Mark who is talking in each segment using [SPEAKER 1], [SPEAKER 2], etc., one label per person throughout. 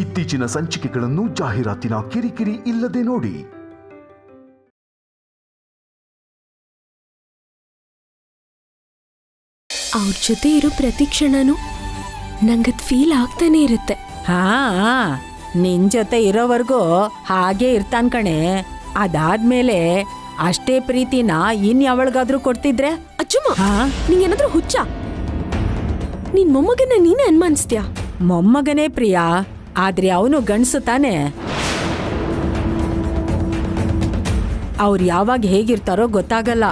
[SPEAKER 1] ಇತ್ತೀಚಿನ ಸಂಚಿಕೆಗಳನ್ನು ಜಾಹೀರಾತಿನ ಕಿರಿಕಿರಿ ಇಲ್ಲದೆ ನೋಡಿ.
[SPEAKER 2] ಅವ್ರ ಜೊತೆ ಇರೋ ಪ್ರತಿ ಕ್ಷಣನೂ ನಂಗದ್ ಫೀಲ್ ಆಗ್ತಾನೆ ಇರುತ್ತೆ.
[SPEAKER 3] ಹಾ, ನಿನ್ ಜೊತೆ ಇರೋವರೆಗೂ ಹಾಗೆ ಇರ್ತಾನ್ ಕಣೆ. ಅದಾದ್ಮೇಲೆ ಅಷ್ಟೇ ಪ್ರೀತಿನ ಯಾವಳಿಗಾದ್ರೂ ಕೊಡ್ತಿದ್ರೆ?
[SPEAKER 2] ಅಚ್ಚುಮ್ಮ, ನಿಂಗೇನಾದ್ರೂ ಹುಚ್ಚ? ನಿನ್ ಮೊಮ್ಮಗನ ನೀನೇ ಅನ್ಮಾನಿಸ್ತೀಯ?
[SPEAKER 3] ಮೊಮ್ಮಗನೇ ಪ್ರಿಯಾ, ಆದ್ರೆ ಅವನು ಗಂಡ್ಸು ತಾನೆ. ಅವ್ರು ಯಾವಾಗ ಹೇಗಿರ್ತಾರೋ ಗೊತ್ತಾಗಲ್ಲ.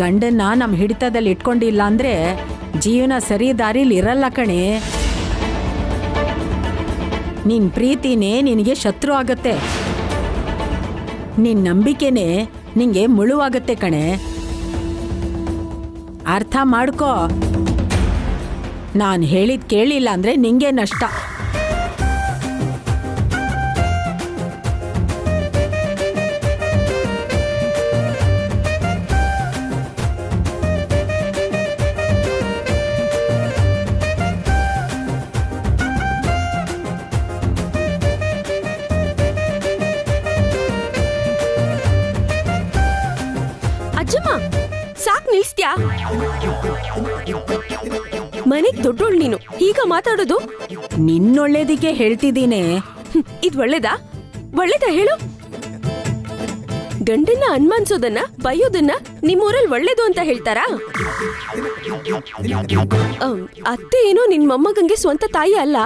[SPEAKER 3] ಗಂಡನ್ನ ನಮ್ ಹಿಡಿತದಲ್ಲಿ ಇಟ್ಕೊಂಡಿಲ್ಲ ಅಂದ್ರೆ ಜೀವನ ಸರಿ ದಾರಿಲಿ ಇರಲ್ಲ ಕಣೆ. ನಿನ್ ಪ್ರೀತಿನೇ ನಿನಗೆ ಶತ್ರು ಆಗತ್ತೆ, ನಿನ್ ನಂಬಿಕೆನೇ ನಿಂಗೆ ಮುಳುವಾಗತ್ತೆ ಕಣೆ. ಅರ್ಥ ಮಾಡ್ಕೋ. ನಾನ್ ಹೇಳಿದ್ ಕೇಳಿಲ್ಲ ಅಂದ್ರೆ ನಿಂಗೆ ನಷ್ಟ.
[SPEAKER 2] ಅಜ್ಜಮ್ಮ, ಸಾಕ್ ನಿಲ್ಸ್ತ್ಯಾ? ಮನೆಗ್ ದೊಡ್ಡೋಳ್ ನೀನು, ಈಗ ಮಾತಾಡೋದು?
[SPEAKER 3] ನಿನ್ನೊಳ್ಳೇದಿಕ್ಕೆ ಹೇಳ್ತಿದ್ದೀನಿ.
[SPEAKER 2] ಇದ್ ಒಳ್ಳೇದಾ? ಒಳ್ಳೇದಾ ಹೇಳು? ಗಂಡನ್ನ ಅನ್ಮಾನ್ಸೋದನ್ನ, ಬೈಯೋದನ್ನ ನಿಮ್ಮೂರಲ್ಲಿ ಒಳ್ಳೇದು ಅಂತ ಹೇಳ್ತಾರಾ? ಅತ್ತೆ ಏನೋ ನಿನ್ ಮೊಮ್ಮಗಂಗೆ ಸ್ವಂತ ತಾಯಿ ಅಲ್ಲ,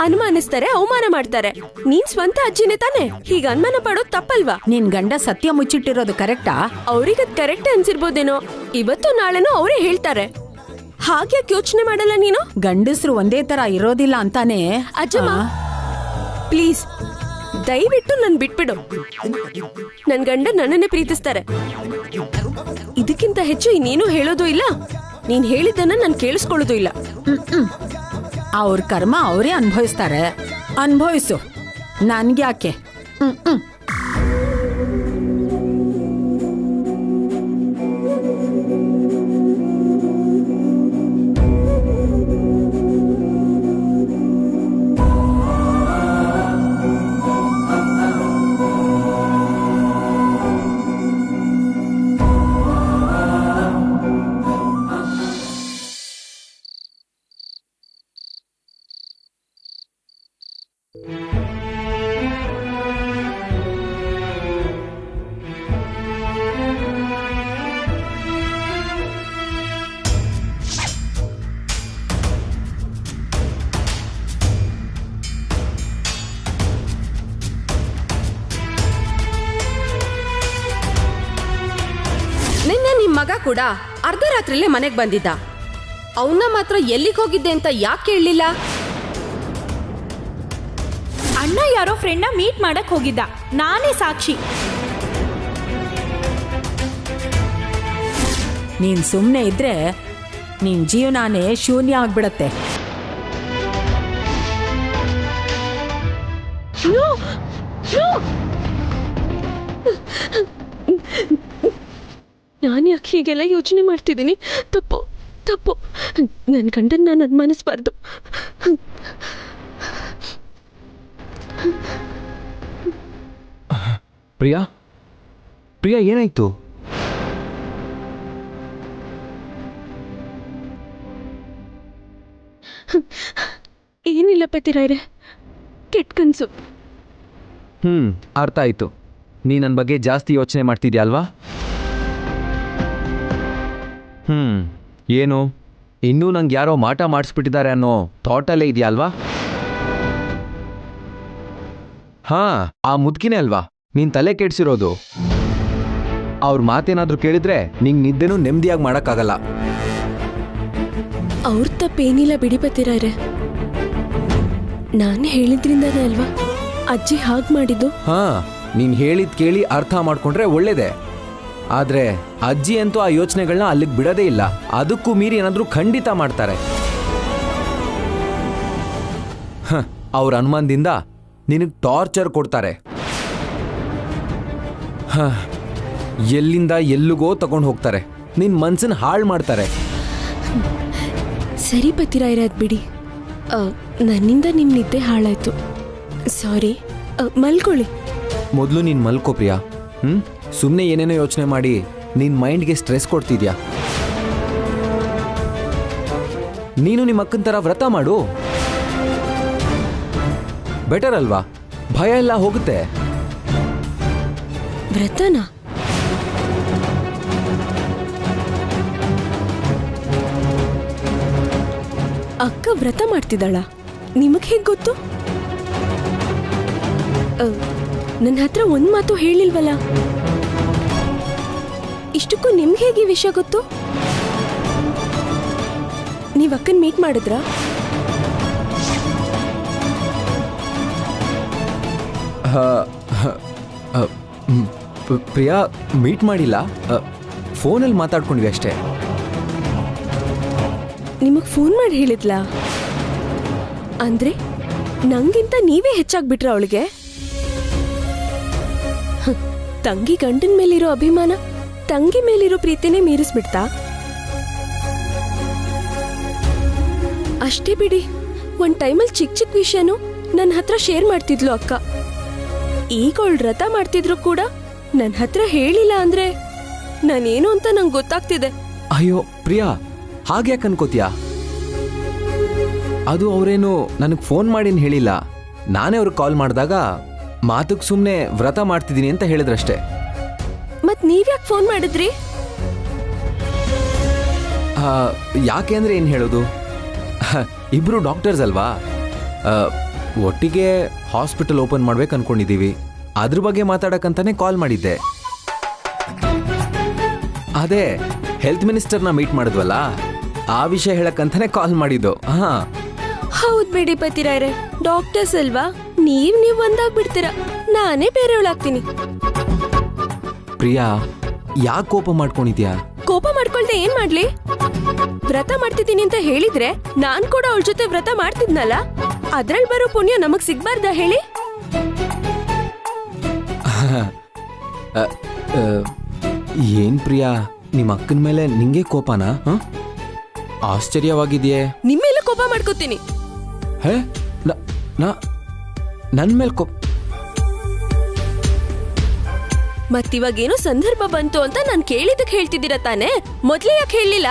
[SPEAKER 2] ಅನುಮಾನಿಸ್ತಾರೆ, ಅವಮಾನ ಮಾಡ್ತಾರೆ. ನೀನ್ ಸ್ವಂತ ಅಜ್ಜಿನೇ ತಾನೆ, ಹೀಗ ಅನುಮಾನ ಪಡೋದ್ ತಪ್ಪಲ್ವಾ?
[SPEAKER 3] ನಿನ್ ಗಂಡ ಸತ್ಯ ಮುಚ್ಚಿಟ್ಟಿರೋದು ಕರೆಕ್ಟಾ?
[SPEAKER 2] ಅವ್ರಿಗದ್ ಕರೆಕ್ಟ್ ಅನ್ಸಿರ್ಬೋದೇನೋ. ಇವತ್ತು ನಾಳೆನೋ ಅವರೇ ಹೇಳ್ತಾರೆ. ಹಾಗ್ಯಾಕೆ ಯೋಚನೆ ಮಾಡಲ್ಲ ನೀನು?
[SPEAKER 3] ಗಂಡಸ್ರು ಒಂದೇ ತರ ಇರೋದಿಲ್ಲ ಅಂತಾನೆ.
[SPEAKER 2] ಅಜ್ಜಮ್ಮ, ಪ್ಲೀಸ್ ದಯವಿಟ್ಟು ನನ್ ಬಿಟ್ಬಿಡು. ನನ್ ಗಂಡ ನನ್ನನ್ನೇ ಪ್ರೀತಿಸ್ತಾರೆ. ಇದಕ್ಕಿಂತ ಹೆಚ್ಚು ಇನ್ನೇನು ಹೇಳೋದು ಇಲ್ಲ. ನೀನ್ ಹೇಳಿದ್ದನ್ನ ನಾನ್ ಕೇಳಿಸ್ಕೊಳ್ಳೋದು ಇಲ್ಲ.
[SPEAKER 3] ಅವ್ರ ಕರ್ಮ ಅವರೇ ಅನುಭವಿಸ್ತಾರೆ, ಅನುಭವಿಸು. ನನ್ಗ್ಯಾಕೆ?
[SPEAKER 4] ನಿನ್ನೆ ನಿಮ್ ಮಗ ಕೂಡ ಅರ್ಧ ರಾತ್ರಿಲೇ ಮನೆಗ್ ಬಂದಿದ್ದ. ಅವನ್ನ ಮಾತ್ರ ಎಲ್ಲಿಗೆ ಹೋಗಿದ್ದೆ ಅಂತ ಯಾಕೆ ಕೇಳಲಿಲ್ಲ?
[SPEAKER 5] ಅಣ್ಣ ಯಾರೋ ಫ್ರೆಂಡ್ನ ಮೀಟ್ ಮಾಡಕ್ ಹೋಗಿದ್ದ, ನಾನೇ ಸಾಕ್ಷಿ.
[SPEAKER 3] ನೀನ್ ಸುಮ್ನೆ ಇದ್ರೆ ನಿನ್ ಜೀವನಾನೇ ಶೂನ್ಯ ಆಗ್ಬಿಡತ್ತೆ.
[SPEAKER 2] ನಾನು ಯಾಕೆ ಹೀಗೆಲ್ಲ ಯೋಚನೆ ಮಾಡ್ತಿದ್ದೀನಿ? ತಪ್ಪು ತಪ್ಪು. ನನ್ನ ಗಂಡನ್ನ ನಾನು ಅನುಮಾನಿಸ್ಬಾರ್ದು.
[SPEAKER 6] ಪ್ರಿಯಾ, ಪ್ರಿಯಾ ಏನಾಯ್ತು?
[SPEAKER 2] ಏನಿಲ್ಲ ಪತಿರಾಯ್ರೆ, ಕೆಟ್ಟ ಕನ್ಸು.
[SPEAKER 6] ಅರ್ಥ ಆಯ್ತು. ನೀ ನನ್ನ ಬಗ್ಗೆ ಜಾಸ್ತಿ ಯೋಚನೆ ಮಾಡ್ತಿದ್ಯಾ ಅಲ್ವಾ? ಏನು ಇನ್ನೂ ನಂಗೆ ಯಾರೋ ಮಾಟ ಮಾಡಿಸ್ಬಿಟ್ಟಿದ್ದಾರೆ ಅನ್ನೋ ಥಾಟಲ್ಲೇ ಇದೆಯಾ ಅಲ್ವಾ? ಆ ಮುದ್ಕಿನೇ ಅಲ್ವಾ ನೀನ್ ತಲೆ ಕೆಡ್ಸಿರೋದು. ಅವ್ರ ಮಾತೇನಾದ್ರೂ ಕೇಳಿದ್ರೆ ನಿಂಗೆ ನಿದ್ದೆನೂ ನೆಮ್ಮದಿಯಾಗಿ ಮಾಡೋಕ್ಕಾಗಲ್ಲ.
[SPEAKER 2] ಅವ್ರ ತಪ್ಪೇನಿಲ್ಲ ಬಿಡಿ ಪತಿರಾಯ್ರೆ. ನಾನು ಹೇಳಿದ್ರಿಂದಾನೇ ಅಲ್ವಾ ಅಜ್ಜಿ ಹಾಗೆ ಮಾಡಿದ್ದು.
[SPEAKER 6] ನೀನ್ ಹೇಳಿದ್ ಕೇಳಿ ಅರ್ಥ ಮಾಡ್ಕೊಂಡ್ರೆ ಒಳ್ಳೇದೆ. ಆದ್ರೆ ಅಜ್ಜಿ ಅಂತೂ ಆ ಯೋಚನೆಗಳನ್ನ ಅಲ್ಲಿಗೆ ಬಿಡೋದೇ ಇಲ್ಲ. ಅದಕ್ಕೂ ಮೀರಿ ಏನಾದ್ರೂ ಖಂಡಿತ ಮಾಡ್ತಾರೆ. ಅವ್ರ ಅನುಮಾನದಿಂದ ನಿನಗೆ ಟಾರ್ಚರ್ ಕೊಡ್ತಾರೆ. ಎಲ್ಲಿಂದ ಎಲ್ಲಿಗೋ ತಗೊಂಡು ಹೋಗ್ತಾರೆ. ನಿನ್ ಮನ್ಸನ್ನ ಹಾಳು ಮಾಡ್ತಾರೆ.
[SPEAKER 2] ಸರಿ ಪತಿರಾಯ್ರೆ, ಅದ್ ಬಿಡಿ. ನನ್ನಿಂದ ನಿಮ್ ನಿದ್ದೆ ಹಾಳಾಯ್ತು. ಸಾರಿ, ಮಲ್ಕೊಳ್ಳಿ.
[SPEAKER 6] ಮೊದಲು ನೀನು ಮಲ್ಕೋ ಪ್ರಿಯಾ. ಸುಮ್ಮನೆ ಏನೇನೋ ಯೋಚನೆ ಮಾಡಿ ನಿನ್ನ ಮೈಂಡ್ಗೆ ಸ್ಟ್ರೆಸ್ ಕೊಡ್ತಿದ್ಯಾ. ನೀನು ನಿಮ್ಮ ಅಕ್ಕನ ಥರ ವ್ರತ ಮಾಡು, ಬೆಟರ್ ಅಲ್ವಾ? ಭಯ ಎಲ್ಲ ಹೋಗುತ್ತೆ.
[SPEAKER 2] ವ್ರತನಾ? ಅಕ್ಕ ವ್ರತ ಮಾಡ್ತಿದ್ದಾಳ? ನಿಮಗ್ ಹೇಗ್ ಗೊತ್ತು? ನನ್ನ ಹತ್ರ ಒಂದ್ ಮಾತು ಹೇಳಿಲ್ವಲ್ಲ. ಇಷ್ಟಕ್ಕೂ ನಿಮ್ಗೆ ಹೇಗೆ ಈ ವಿಷಯ ಗೊತ್ತು? ನೀವ್ ಅಕ್ಕನ್ ಮೀಟ್ ಮಾಡಿದ್ರ?
[SPEAKER 6] ಪ್ರಿಯಾ, ಮೀಟ್ ಮಾಡಿಲ್ಲ, ಫೋನಲ್ಲಿ ಮಾತಾಡ್ಕೊಂಡ್ವಿ ಅಷ್ಟೇ.
[SPEAKER 2] ನಿಮಗ್ ಫೋನ್ ಮಾಡಿ ಹೇಳಿದ್ಲಾ? ಅಂದ್ರೆ ನಂಗಿಂತ ನೀವೇ ಹೆಚ್ಚಾಗ್ಬಿಟ್ರ ಅವಳಿಗೆ? ತಂಗಿ ಗಂಡನ ಮೇಲಿರೋ ಅಭಿಮಾನ ತಂಗಿ ಮೇಲಿರೋ ಪ್ರೀತಿನೇ ಮೀರಿಸ್ಬಿಡ್ತಾ? ಅಷ್ಟೇ ಬಿಡಿ, ಒಂದ್ ಟೈಮಲ್ಲಿ ಚಿಕ್ಕ ಚಿಕ್ಕ ವಿಷಯನೂ ನನ್ನ ಹತ್ರ ಶೇರ್ ಮಾಡ್ತಿದ್ಲು ಅಕ್ಕ. ಈಗ ಅವಳು ವ್ರತ ಮಾಡ್ತಿದ್ರು ಕೂಡ ನನ್ನ ಹತ್ರ ಹೇಳಿಲ್ಲ ಅಂದ್ರೆ ನಾನೇನು ಅಂತ ನಂಗೆ ಗೊತ್ತಾಗ್ತಿದೆ.
[SPEAKER 6] ಅಯ್ಯೋ ಪ್ರಿಯಾ, ಹಾಗೆ ಯಾಕೆ ಅನ್ಕೋತೀಯಾ? ಅದು ಅವರೇನು ನನಗೆ ಫೋನ್ ಮಾಡಿ ಹೇಳಿಲ್ಲ. ನಾನೇ ಅವ್ರಿಗೆ ಕಾಲ್ ಮಾಡಿದಾಗ ಮಾತಕ್ಕೆ ಸುಮ್ಮನೆ ವ್ರತ ಮಾಡ್ತಿದ್ದೀನಿ ಅಂತ ಹೇಳಿದ್ರಷ್ಟೇ.
[SPEAKER 2] ಮತ್ ನೀವ್ಯಾಕೆ ಫೋನ್ ಮಾಡಿದ್ರಿ?
[SPEAKER 6] ಯಾಕೆ ಅಂದ್ರೆ ಏನು ಹೇಳೋದು, ಇಬ್ರು ಡಾಕ್ಟರ್ಸ್ ಅಲ್ವಾ, ಒಟ್ಟಿಗೆ ಹಾಸ್ಪಿಟಲ್ ಓಪನ್ ಮಾಡ್ಬೇಕು ಅನ್ಕೊಂಡಿದ್ದೀವಿ. ಅದ್ರ ಬಗ್ಗೆ ಮಾತಾಡಕ್ಕಂತಾನೆ ಕಾಲ್ ಮಾಡಿದ್ದೆ. ಅದೇ ಹೆಲ್ತ್ ಮಿನಿಸ್ಟರ್ನ ಮೀಟ್ ಮಾಡಿದ್ವಲ್ಲ, ಆ ವಿಷಯ ಹೇಳಕ್ಕಂತಾನೆ ಕಾಲ್ ಮಾಡಿದ್ದು.
[SPEAKER 2] ಹೌದ್ ಬಿಡಿ ಪತಿರಾಯ್ರೆ, ಡಾಕ್ಟರ್ಸ್ ಅಲ್ವಾ, ನೀವ್ ಒಂದಾಗ್ಬಿಡ್ತೀರಾ, ನಾನೇ ಬೇರೆಯವಳಾಗ್ತೀನಿ.
[SPEAKER 6] ಪ್ರಿಯಾ, ಯಾಕೆ ಕೋಪ ಮಾಡ್ಕೊಂಡಿದ್ಯಾ?
[SPEAKER 2] ಕೋಪ ಮಾಡ್ಕೊಳ್ದೆ ಏನ್ ಮಾಡ್ಲಿ? ವ್ರತ ಮಾಡ್ತಿದ್ದೀನಿ ಅಂತ ಹೇಳಿದ್ರೆ ನಾನ್ ಕೂಡ ಅವಳ ಜೊತೆ ವ್ರತ ಮಾಡ್ತಿದ್ನಲ್ಲ, ಅದ್ರಲ್ಲಿ ಬರೋ ಪುಣ್ಯ ನಮಗ್ ಸಿಗ್ಬಾರ್ದ ಹೇಳಿ?
[SPEAKER 6] ಏನ್ ಪ್ರಿಯಾ, ನಿಮ್ಮ ಅಕ್ಕನ ಮೇಲೆ ನಿಂಗೆ ಕೋಪನಾ? ಆಶ್ಚರ್ಯವಾಗಿದೆಯೇ.
[SPEAKER 2] ನಿಮ್ಮೆಲ್ಲ ಕೋಪ ಮಾಡ್ಕೋತೀನಿ.
[SPEAKER 6] ಹೇ, ನನ್ ಮೇಲೆ ಕೋಪ?
[SPEAKER 2] ಮತ್ತಿವಾಗೇನೋ ಸಂದರ್ಭ ಬಂತು ಅಂತ ನಾನ್ ಕೇಳಿದಕ್ಕೆ ಹೇಳ್ತಿದ್ದೀರಾ ತಾನೆ? ಮೊದ್ಲೇ ಯಾಕೆ ಹೇಳಿಲ್ಲ?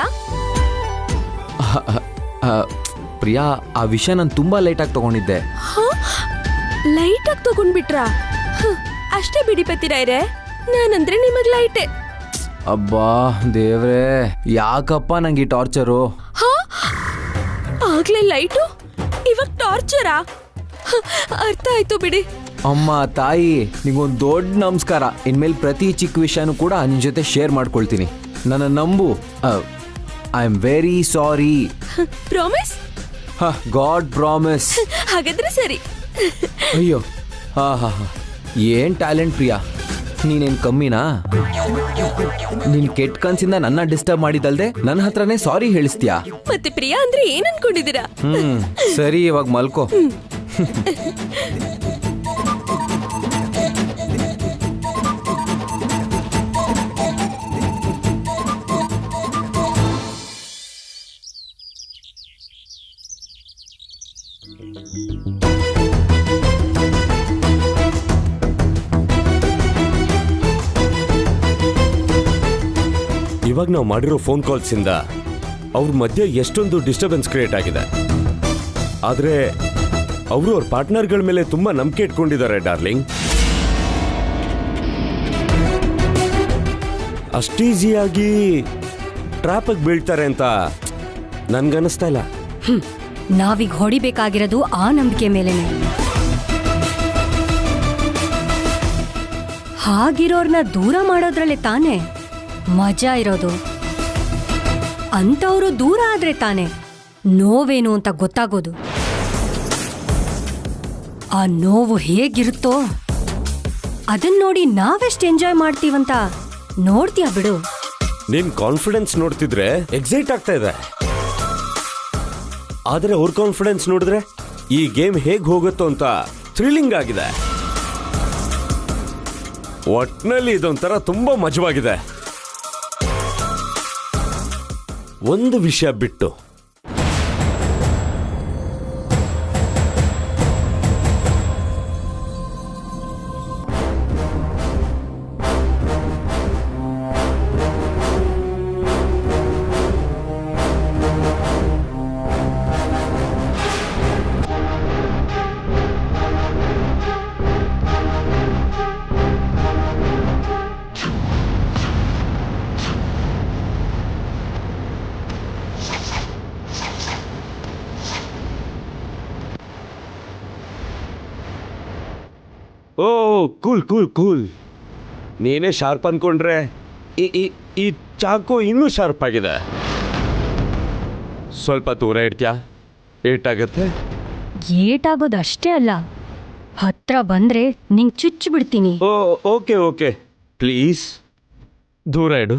[SPEAKER 6] ಪ್ರಿಯಾ, ಆ ವಿಷಯ ನಾನು ತುಂಬಾ ಲೈಟ್ ಆಗಿ ತಗೊಂಡಿದ್ದೆ.
[SPEAKER 2] ಲೈಟ್ ಆಗಿ ತಗೊಂಡ್ಬಿಟ್ರಾ? ಅಷ್ಟೇ ಬಿಡಿ ಪತಿರಾಯ್ರೆ, ನಾನಂದ್ರೆ ನಿಮಗ್ ಲೈಟೇ.
[SPEAKER 6] ಅಬ್ಬಾ ದೇವ್ರೇ, ಯಾಕಪ್ಪ ನಂಗೆ ಈ ಟಾರ್ಚರು?
[SPEAKER 2] ಆಗ್ಲೇ ಲೈಟು, ಇವಾಗ ಟಾರ್ಚರಾ? ಅರ್ಥ ಆಯ್ತು ಬಿಡಿ.
[SPEAKER 6] ಅಮ್ಮ ತಾಯಿ, ನಿಗೊಂದು ದೊಡ್ಡ ನಮಸ್ಕಾರ. ಇನ್ಮೇಲೆ ಪ್ರತಿ ಚಿಕ್ಕ ವಿಷಯನೂ ಕೂಡ ನಿನ್ ಜೊತೆ ಶೇರ್ ಮಾಡ್ಕೊಳ್ತೀನಿ. ನನ್ನ ನಂಬು. I am very sorry.
[SPEAKER 2] Promise?
[SPEAKER 6] God promise.
[SPEAKER 2] ಹಾಗಾದ್ರೆ ಸರಿ.
[SPEAKER 6] ಅಯ್ಯೋ, ಹಾ, ಏನ್ ಟ್ಯಾಲೆಂಟ್ ಪ್ರಿಯಾ, ನೀನೇನ್ ಕಮ್ಮಿನಾ? ನೀನ್ ಕೆಟ್ಟ ಕನ್ಸಿಂದ ನನ್ನ ಡಿಸ್ಟರ್ಬ್ ಮಾಡಿದಲ್ದೆ ನನ್ನ ಹತ್ರನೇ ಸಾರಿ ಹೇಳಿಸ್ತೀಯಾ?
[SPEAKER 2] ಮತ್ತೆ ಪ್ರಿಯಾ ಅಂದ್ರೆ ಏನ್ ಅನ್ಕೊಂಡಿದ್ದೀರಾ?
[SPEAKER 6] ಸರಿ, ಇವಾಗ ಮಲ್ಕೋ.
[SPEAKER 7] ಇವಾಗ ನಾವು ಮಾಡಿರೋ ಫೋನ್ ಕಾಲ್ಸ್ ಇಂದ ಅವ್ರ ಮಧ್ಯೆ ಎಷ್ಟೊಂದು ಡಿಸ್ಟರ್ಬೆನ್ಸ್ ಕ್ರಿಯೇಟ್ ಆಗಿದೆ. ಆದ್ರೆ ಅವರು ಅವ್ರ ಪಾರ್ಟ್ನರ್ಗಳ ಮೇಲೆ ತುಂಬಾ ನಂಬಿಕೆ ಇಟ್ಕೊಂಡಿದ್ದಾರೆ ಡಾರ್ಲಿಂಗ್. ಅಷ್ಟೀಸಿಯಾಗಿ ಟ್ರಾಪಿಗೆ ಬೀಳ್ತಾರೆ ಅಂತ ನನ್ಗನ್ನಿಸ್ತಾ ಇಲ್ಲ.
[SPEAKER 8] ನಾವೀಗ ಹೊಡಿಬೇಕಾಗಿರೋದು ಆ ನಂಬಿಕೆ ಮೇಲೆನೆ. ಹಾಗಿರೋರ್ನ ದೂರ ಮಾಡೋದ್ರಲ್ಲೇ ತಾನೇ ಮಜಾ ಇರೋದು. ಅಂತವ್ರು ದೂರ ಆದ್ರೆ ತಾನೇ ನೋವೇನು ಅಂತ ಗೊತ್ತಾಗೋದು. ಆ ನೋವು ಹೇಗಿರುತ್ತೋ ಅದನ್ನ ನೋಡಿ ನಾವೆಷ್ಟು ಎಂಜಾಯ್ ಮಾಡ್ತೀವಂತ ನೋಡ್ತೀಯ ಬಿಡು.
[SPEAKER 7] ನಿನ್ ಕಾನ್ಫಿಡೆನ್ಸ್ ನೋಡ್ತಿದ್ರೆ ಎಕ್ಸೈಟ್ ಆಗ್ತಾ ಇದೆ. ಆದ್ರೆ ಅವ್ರ ಕಾನ್ಫಿಡೆನ್ಸ್ ನೋಡಿದ್ರೆ ಈ ಗೇಮ್ ಹೇಗ್ ಹೋಗುತ್ತೋ ಅಂತ ಥ್ರಿಲ್ಲಿಂಗ್ ಆಗಿದೆ. ಒಟ್ನಲ್ಲಿ ಇದೊಂಥರ ತುಂಬಾ ಮಜವಾಗಿದೆ. ಒಂದು ವಿಷಯ ಬಿಟ್ಟು ಓ ಕೂಲ್ ಕೂಲ್ ಕೂಲ್. ನೀನೇ ಶಾರ್ಪ್ ಅಂದ್ಕೊಂಡ್ರೆ ಈ ಚಾಕು ಇನ್ನೂ ಶಾರ್ಪ್ ಆಗಿದೆ. ಸ್ವಲ್ಪ ದೂರ ಇಡ್ತೀಯಾ? ಏಟಾಗತ್ತೆ?
[SPEAKER 8] ಏಟಾಗೋದು ಅಷ್ಟೇ ಅಲ್ಲ, ಹತ್ರ ಬಂದ್ರೆ ನಿಂಗೆ ಚುಚ್ಚು ಬಿಡ್ತೀನಿ.
[SPEAKER 7] ಓ ಓಕೆ ಓಕೆ, ಪ್ಲೀಸ್ ದೂರ ಇಡು.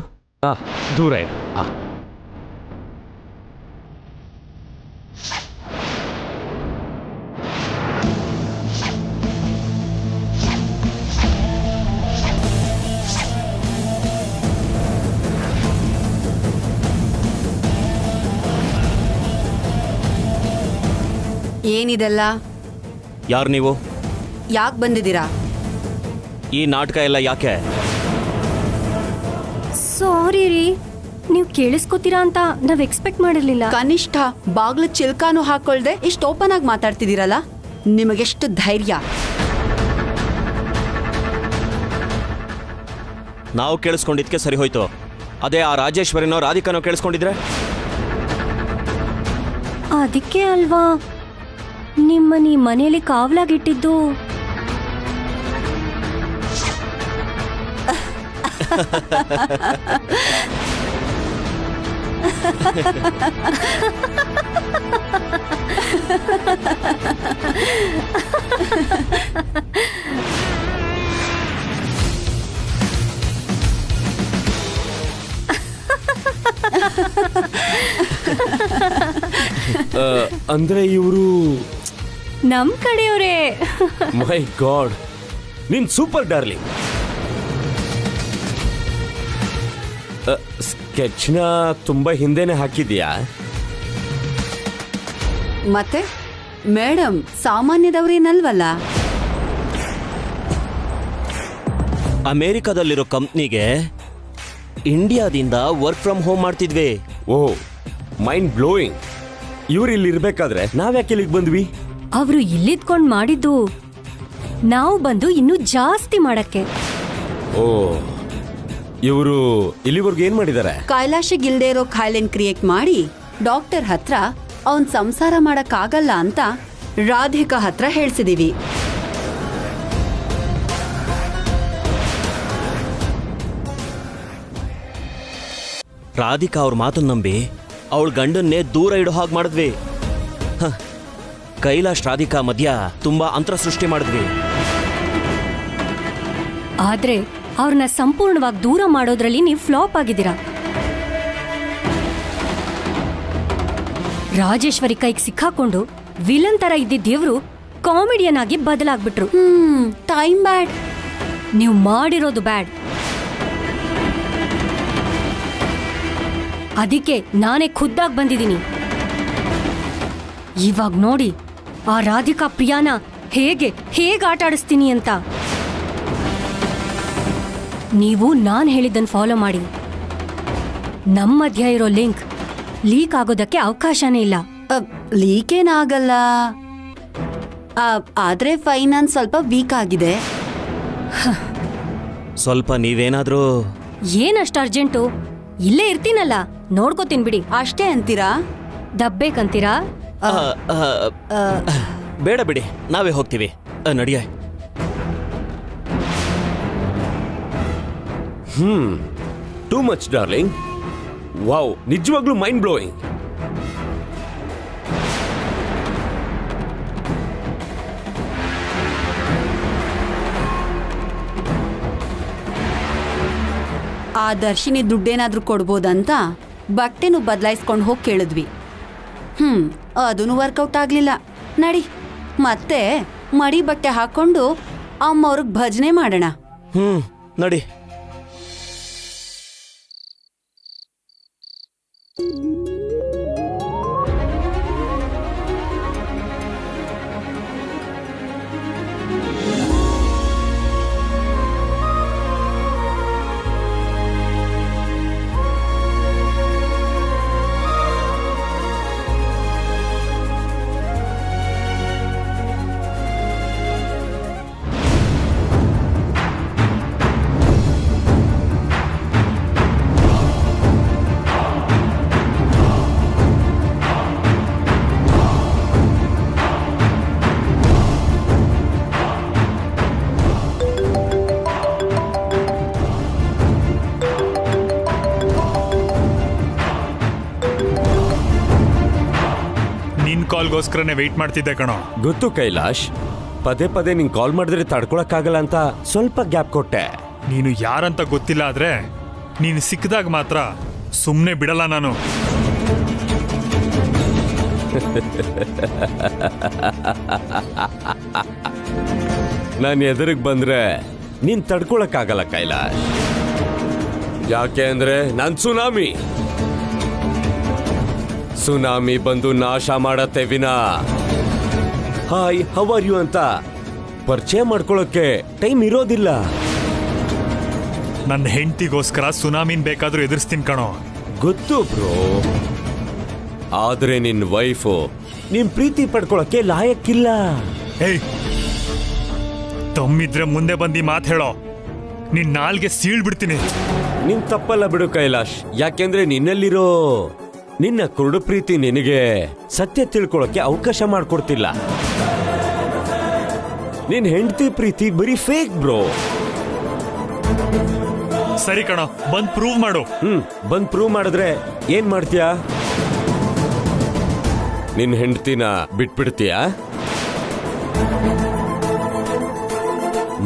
[SPEAKER 7] ದೂರ ಇಡು.
[SPEAKER 4] ಏನಿದೆಲ್ಲ?
[SPEAKER 9] ಯಾರು ನೀವು?
[SPEAKER 4] ಯಾಕೆ ಬಂದಿದ್ದೀರಾ?
[SPEAKER 9] ಈ ನಾಟಕ ಎಲ್ಲ ಯಾಕೆ?
[SPEAKER 8] ಸಾರಿ ರೀ, ನೀವು ಕೇಳಿಸ್ಕೊತೀರಾ ಅಂತ ನಾವ್ ಎಕ್ಸ್ಪೆಕ್ಟ್ ಮಾಡಿರ್ಲಿಲ್ಲ.
[SPEAKER 4] ಕನಿಷ್ಠ ಬಾಗ್ಲು ಚಿಲ್ಕಾನು ಹಾಕೊಳ್ದೆ ಇಷ್ಟು ಓಪನ್ ಆಗಿ ಮಾತಾಡ್ತಿದ್ದೀರಲ್ಲ, ನಿಮಗೆಷ್ಟು ಧೈರ್ಯ?
[SPEAKER 9] ನಾವು ಕೇಳಿಸ್ಕೊಂಡಿದ್ಕೆ ಸರಿ ಹೋಯ್ತು. ಅದೇ ಆ ರಾಜೇಶ್ವರಿನೋ ರಾಧಿಕಾನೋ ಕೇಳಿಸ್ಕೊಂಡಿದ್ರೆ?
[SPEAKER 8] ಅದಕ್ಕೆ ಅಲ್ವಾ ನಿಮ್ಮನ್ನ ಈ ಮನೆಯಲ್ಲಿ ಕಾವಲಾಗಿಟ್ಟಿದ್ದು.
[SPEAKER 7] ಅಂದ್ರೆ ಇವರು
[SPEAKER 8] ನಮ್ ಕಡೆಯವರೇ.
[SPEAKER 7] ಮೈ ಗಾಡ್, ನೀನ್ ಸೂಪರ್ ಡಾರ್ಲಿಂಗ್. ಸ್ಕೆಚ್ನ ತುಂಬಾ ಹಿಂದೆನೆ ಹಾಕಿದ್ಯಾ?
[SPEAKER 4] ಮತ್ತೆ ಮೇಡಮ್ ಸಾಮಾನ್ಯದವ್ರೇನಲ್ವಲ್ಲ.
[SPEAKER 9] ಅಮೇರಿಕಾದಲ್ಲಿರೋ ಕಂಪ್ನಿಗೆ ಇಂಡಿಯಾದಿಂದ ವರ್ಕ್ ಫ್ರಮ್ ಹೋಮ್ ಮಾಡ್ತಿದ್ವಿ.
[SPEAKER 7] ಓ, ಮೈಂಡ್ ಬ್ಲೋಯಿಂಗ್. ಇವ್ರು ಇಲ್ಲಿ ಇರ್ಬೇಕಾದ್ರೆ ನಾವ್ಯಾಕೆ ಇಲ್ಲಿಗೆ ಬಂದ್ವಿ?
[SPEAKER 8] ಅವರು ಇಲ್ಲಿದ್ಕೊಂಡ್ ಮಾಡಿದ್ದು ನಾವು ಬಂದು ಇನ್ನೂ ಜಾಸ್ತಿ ಮಾಡಕ್ಕೆ.
[SPEAKER 7] ಓ, ಇವರು ಇಲ್ಲಿವರೆಗೂ ಏನ್ ಮಾಡಿದ್ದಾರೆ?
[SPEAKER 4] ಕೈಲಾಶಗಿಲ್ದೇ ಇರೋ ಖಾಯಿಲೆನ್ ಕ್ರಿಯೇಟ್ ಮಾಡಿ ಡಾಕ್ಟರ್ ಹತ್ರ ಅವನ್ ಸಂಸಾರ ಮಾಡಕ್ಕಾಗಲ್ಲ ಅಂತ ರಾಧಿಕಾ ಹತ್ರ ಹೇಳ್ಸಿದೀವಿ.
[SPEAKER 9] ರಾಧಿಕಾ ಅವ್ರ ಮಾತನ್ನ ನಂಬಿ ಅವಳ ಗಂಡನ್ನೇ ದೂರ ಇಡೋ ಹಾಗೆ ಮಾಡಿದ್ವಿ. ಕೈಲಾಶ್ ರಾಧಿಕಾ ಮಧ್ಯ ತುಂಬಾ ಅಂತರ ಸೃಷ್ಟಿ ಮಾಡಿದ್ವಿ.
[SPEAKER 8] ಆದ್ರೆ ಅವ್ರನ್ನ ಸಂಪೂರ್ಣವಾಗಿ ದೂರ ಮಾಡೋದ್ರಲ್ಲಿ ನೀವು ಫ್ಲಾಪ್ ಆಗಿದ್ದೀರಾ. ರಾಜೇಶ್ವರಿ ಕೈಗೆ ಸಿಕ್ಕಾಕೊಂಡು ವಿಲನ್ ತರ ಇದ್ದಿದ್ದ ದೇವ್ರು ಕಾಮಿಡಿಯನ್ ಆಗಿ ಬದಲಾಗ್ಬಿಟ್ರು.
[SPEAKER 4] ಟೈಮ್ ಬ್ಯಾಡ್.
[SPEAKER 8] ನೀವು ಮಾಡಿರೋದು ಬ್ಯಾಡ್. ಅದಕ್ಕೆ ನಾನೇ ಖುದ್ದಾಗಿ ಬಂದಿದ್ದೀನಿ. ಇವಾಗ ನೋಡಿ ಆ ರಾಧಿಕಾ ಪ್ರಿಯಾನ ಹೇಗೆ ಆಟ ಆಡಿಸ್ತೀನಿ ಅಂತ. ನೀವು ನಾನು ಹೇಳಿದ್ದನ್ನು ಫಾಲೋ ಮಾಡಿ. ನಮ್ಮ ಮಧ್ಯ ಇರೋ ಲಿಂಕ್ ಲೀಕ್ ಆಗೋದಕ್ಕೆ ಅವಕಾಶನೇ ಇಲ್ಲ.
[SPEAKER 4] ಲೀಕ್ ಏನಾಗಲ್ಲ, ಆದ್ರೆ ಫೈನಾನ್ಸ್ ಸ್ವಲ್ಪ ವೀಕ್ ಆಗಿದೆ.
[SPEAKER 9] ಸ್ವಲ್ಪ ನೀವೇನಾದ್ರೂ
[SPEAKER 8] ಏನಷ್ಟು ಅರ್ಜೆಂಟು? ಇಲ್ಲೇ ಇರ್ತೀನಲ್ಲ, ನೋಡ್ಕೋತೀನಿ ಬಿಡಿ.
[SPEAKER 4] ಅಷ್ಟೇ ಅಂತೀರಾ?
[SPEAKER 8] ದಬ್ಬೇಕಂತೀರಾ?
[SPEAKER 9] ಬೇಡ ಬಿಡಿ, ನಾವೇ ಹೋಗ್ತೀವಿ. ನಡಿಯ.
[SPEAKER 7] Too much darling. ವಾವ್, ನಿಜವಾಗ್ಲೂ ಮೈಂಡ್ ಬ್ಲೋಯಿಂಗ್.
[SPEAKER 4] ಆ ದರ್ಶಿನಿ ದುಡ್ಡೇನಾದ್ರೂ ಕೊಡ್ಬೋದಂತ ಬಟ್ಟೆನೂ ಬದಲಾಯಿಸ್ಕೊಂಡು ಹೋಗಿ ಕೇಳಿದ್ವಿ. ಅದೂ ವರ್ಕೌಟ್ ಆಗ್ಲಿಲ್ಲ. ನಡಿ ಮತ್ತೆ ಮಡಿ ಬಟ್ಟೆ ಹಾಕೊಂಡು ಅಮ್ಮವ್ರಿಗೆ ಭಜನೆ ಮಾಡೋಣ.
[SPEAKER 9] ನಡಿ.
[SPEAKER 10] ಕಾಲ್ಗೋಸ್ಕರನೇ ವೆಯ್ಟ್ ಮಾಡ್ತಿದ್ದೆ ಕಣೋ.
[SPEAKER 7] ಗೊತ್ತು ಕೈಲಾಶ್, ಪದೇ ಪದೇ ನಿಂಗೆ ಕಾಲ್ ಮಾಡಿದ್ರೆ ತಡ್ಕೊಳಕ್ಕಾಗಲ್ಲ ಅಂತ ಸ್ವಲ್ಪ ಗ್ಯಾಪ್ ಕೊಟ್ಟೆ.
[SPEAKER 10] ನೀನು ಯಾರಂತ ಗೊತ್ತಿಲ್ಲ ಆದ್ರೆ ನೀನು ಸಿಕ್ಕಿದಾಗ ಮಾತ್ರ ಸುಮ್ಮನೆ ಬಿಡಲ್ಲ ನಾನು.
[SPEAKER 7] ನಾನು ಎದುರಿಗೆ ಬಂದ್ರೆ ನೀನ್ ತಡ್ಕೊಳಕ್ಕಾಗಲ್ಲ ಕೈಲಾಶ್. ಯಾಕೆ ಅಂದ್ರೆ ನಾನ್ ಸುನಾಮಿ ಬಂದು ನಾಶ ಮಾಡತ್ತೆ ವಿನಾ ಹಾಯ್ ಹೌ ಆರ್ ಯು ಅಂತ ಪರಿಚಯ ಮಾಡ್ಕೊಳ್ಳೋಕೆ ಟೈಮ್ ಇರೋದಿಲ್ಲ.
[SPEAKER 10] ನನ್ನ ಹೆಂಡತಿಗೋಸ್ಕರ ಸುನಾಮಿನ್ ಬೇಕಾದ್ರೂ ಎದುರಿಸ್ತೀನಿ ಕಣೋ.
[SPEAKER 7] ಗೊತ್ತು ಬ್ರೋ, ಆದ್ರೆ ನಿನ್ ವೈಫು ನಿನ್ ಪ್ರೀತಿ ಪಡ್ಕೊಳಕ್ಕೆ ಲಾಯಕ್ಕಿಲ್ಲ.
[SPEAKER 10] ಏಯ್, ತಮ್ಮಿದ್ರೆ ಮುಂದೆ ಬಂದು ಮಾತು ಹೇಳೋ, ನಿನ್ ನಾಲ್ಗೆ ಸೀಳ್ಬಿಡ್ತೀನಿ.
[SPEAKER 7] ನಿನ್ ತಪ್ಪಲ್ಲ ಬಿಡು ಕೈಲಾಶ್, ಯಾಕೆಂದ್ರೆ ನಿನ್ನಲ್ಲಿರೋ ನಿನ್ನ ಕುರುಡು ಪ್ರೀತಿ ನಿನಗೆ ಸತ್ಯ ತಿಳ್ಕೊಳಕ್ಕೆ ಅವಕಾಶ ಮಾಡ್ಕೊಡ್ತಿಲ್ಲ. ನಿನ್ ಹೆಂಡತಿ ಪ್ರೀತಿ ಬರೀ ಫೇಕ್ ಬ್ರೋ.
[SPEAKER 10] ಸರಿ ಕಣೋ, ಬಂದ್ ಪ್ರೂವ್ ಮಾಡು.
[SPEAKER 7] ಬಂದ್ ಪ್ರೂವ್ ಮಾಡಿದ್ರೆ ಏನ್ ಮಾಡ್ತೀಯಾ? ನಿನ್ ಹೆಂಡತಿನ ಬಿಟ್ಬಿಡ್ತೀಯಾ?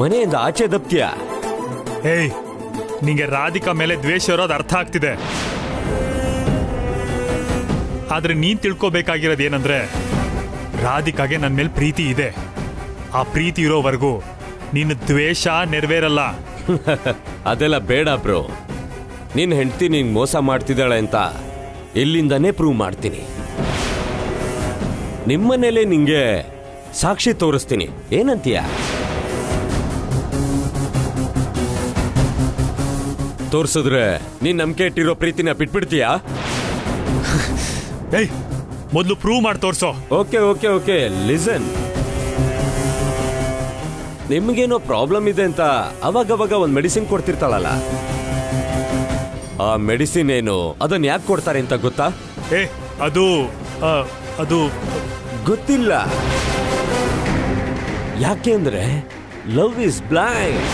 [SPEAKER 7] ಮನೆಯಿಂದ ಆಚೆ ದಬ್ತೀಯಾ?
[SPEAKER 10] ಏಯ್, ನಿಂಗೆ ರಾಧಿಕಾ ಮೇಲೆ ದ್ವೇಷ ಇರೋದು ಅರ್ಥ ಆಗ್ತಿದೆ. ಆದ್ರೆ ನೀನ್ ತಿಳ್ಕೊಬೇಕಾಗಿರೋದು ಏನಂದ್ರೆ, ರಾಧಿಕಾಗೆ ನನ್ನ ಮೇಲೆ ಪ್ರೀತಿ ಇದೆ. ಆ ಪ್ರೀತಿ ಇರೋವರೆಗೂ ನಿನ್ನ ದ್ವೇಷ ನೆರವೇರಲ್ಲ.
[SPEAKER 7] ಅದೆಲ್ಲ ಬೇಡ ಬ್ರೋ. ನಿನ್ ಹೆಂಡತಿ ನೀನ್ ಮೋಸ ಮಾಡ್ತಿದ್ದಾಳೆ ಅಂತ ಇಲ್ಲಿಂದಾನೇ ಪ್ರೂವ್ ಮಾಡ್ತೀನಿ. ನಿಮ್ಮನೇಲೆ ನಿಂಗೆ ಸಾಕ್ಷಿ ತೋರಿಸ್ತೀನಿ. ಏನಂತೀಯ? ತೋರ್ಸಿದ್ರೆ ನೀನ್ ನಂಬಿಕೆ ಇಟ್ಟಿರೋ ಪ್ರೀತಿನ ಬಿಟ್ಬಿಡ್ತೀಯಾ?
[SPEAKER 10] ಏಯ್, ಮೊದಲು ಪ್ರೂವ್ ಮಾಡಿ ತೋರ್ಸೋ.
[SPEAKER 7] Okay okay okay listen. ನಿಮ್ಗೇನೋ ಪ್ರಾಬ್ಲಮ್ ಇದೆ ಅಂತ ಅವಾಗವಾಗ ಒಂದು ಮೆಡಿಸಿನ್ ಕೊಡ್ತಿರ್ತಾಳಲ್ಲ, ಆ ಮೆಡಿಸಿನ್ ಏನು, ಅದನ್ನ ಯಾಕೆ ಕೊಡ್ತಾರೆ ಅಂತ ಗೊತ್ತಾ?
[SPEAKER 10] ಅದು
[SPEAKER 7] ಗೊತ್ತಿಲ್ಲ. ಯಾಕೆಂದ್ರೆ ಲವ್ ಇಸ್ ಬ್ಲೈಂಡ್.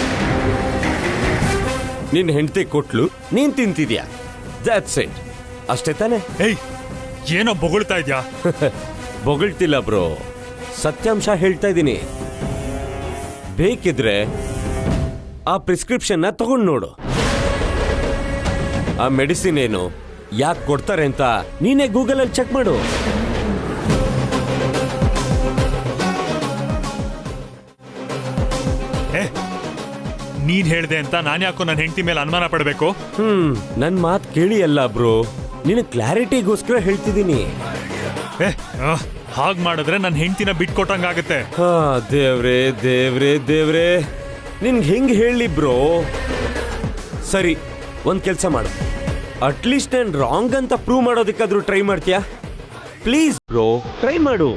[SPEAKER 7] ನಿನ್ ಹೆಂಡತಿ ಕೊಟ್ಲು, ನೀನ್ ತಿಂತಿದ್ಯಾ, ದಟ್ಸ್ ಇಟ್. ಅಷ್ಟೇ ತಾನೆ?
[SPEAKER 10] ಏಯ್, ಏನೋ ಬೊಗಳ್ತಾ ಇದ್ಯಾ?
[SPEAKER 7] ಬೊಗಳ್ತಿಲ್ಲ ಬ್ರೋ, ಸತ್ಯಾಂಶ ಹೇಳ್ತಾ ಇದ್ದೀನಿ. ಬೇಕಿದ್ರೆ ಆ ಪ್ರಿಸ್ಕ್ರಿಪ್ಷನ್ನ ತಗೊಂಡು ನೋಡು. ಆ ಮೆಡಿಸಿನ್ ಏನು, ಯಾಕೆ ಕೊಡ್ತಾರೆ ಅಂತ ನೀನೇ ಗೂಗಲಲ್ಲಿ ಚೆಕ್ ಮಾಡು.
[SPEAKER 10] ನೀನ್ ಹೇಳ್ದೆ ಅಂತ ನಾನು ಯಾಕೋ ನನ್ನ ಹೆಂಡತಿ ಮೇಲೆ ಅನುಮಾನ ಪಡಬೇಕು?
[SPEAKER 7] ನನ್ ಮಾತು ಕೇಳಿ ಅಲ್ಲ ಬ್ರೋ, ನಿನ್ನ ಕ್ಲಾರಿಟಿಗೋಸ್ಕರ ಹೇಳ್ತಿದ್ದೀನಿ.
[SPEAKER 10] ಹಾಗ್ ಮಾಡಿದ್ರೆ ನನ್ನ ಹೆಂಡತಿನ ಬಿಟ್ಕೊಟ್ಟಂಗಾಗತ್ತೆ.
[SPEAKER 7] ಹಾ, ದೇವ್ರೇ ದೇವ್ರೇ ದೇವ್ರೇ, ನಿನ್ಗೆ ಹೆಂಗ್ ಹೇಳಿ ಬ್ರೋ? ಸರಿ, ಒಂದ್ ಕೆಲ್ಸ ಮಾಡು, ಅಟ್ಲೀಸ್ಟ್ ನಾನು ರಾಂಗ್ ಅಂತ ಪ್ರೂವ್ ಮಾಡೋದಕ್ಕಾದ್ರೂ ಟ್ರೈ ಮಾಡ್ತೀಯಾ? ಪ್ಲೀಸ್ ಬ್ರೋ, ಟ್ರೈ ಮಾಡು.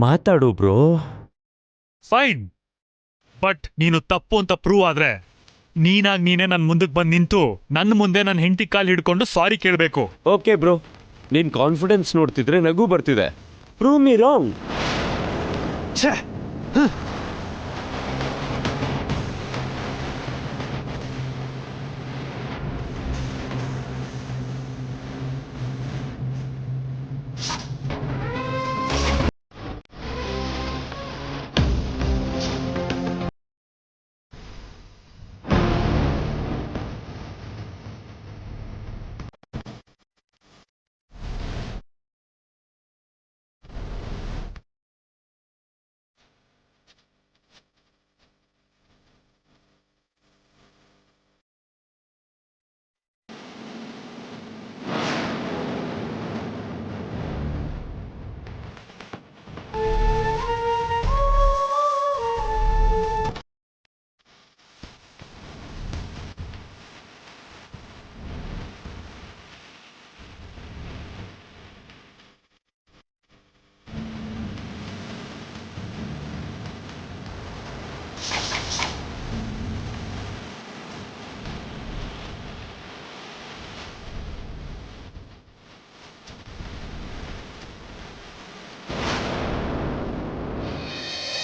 [SPEAKER 7] ಮಾತಾಡು ಬ್ರೋ.
[SPEAKER 10] ಫೈನ್, ಬಟ್ ನೀನು ತಪ್ಪು ಅಂತ ಪ್ರೂವ್ ಆದ್ರೆ ನೀನಾಗ್ ನೀನೇ ನನ್ನ ಮುಂದಕ್ಕೆ ಬಂದು ನಿಂತು ನನ್ನ ಮುಂದೆ ನನ್ನ ಹೆಂಡತಿ ಕಾಲು ಹಿಡ್ಕೊಂಡು ಸಾರಿ ಕೇಳಬೇಕು.
[SPEAKER 7] ಓಕೆ ಬ್ರೋ, ನಿನ್ ಕಾನ್ಫಿಡೆನ್ಸ್ ನೋಡ್ತಿದ್ರೆ ನಗು ಬರ್ತಿದೆ. Prove me wrong.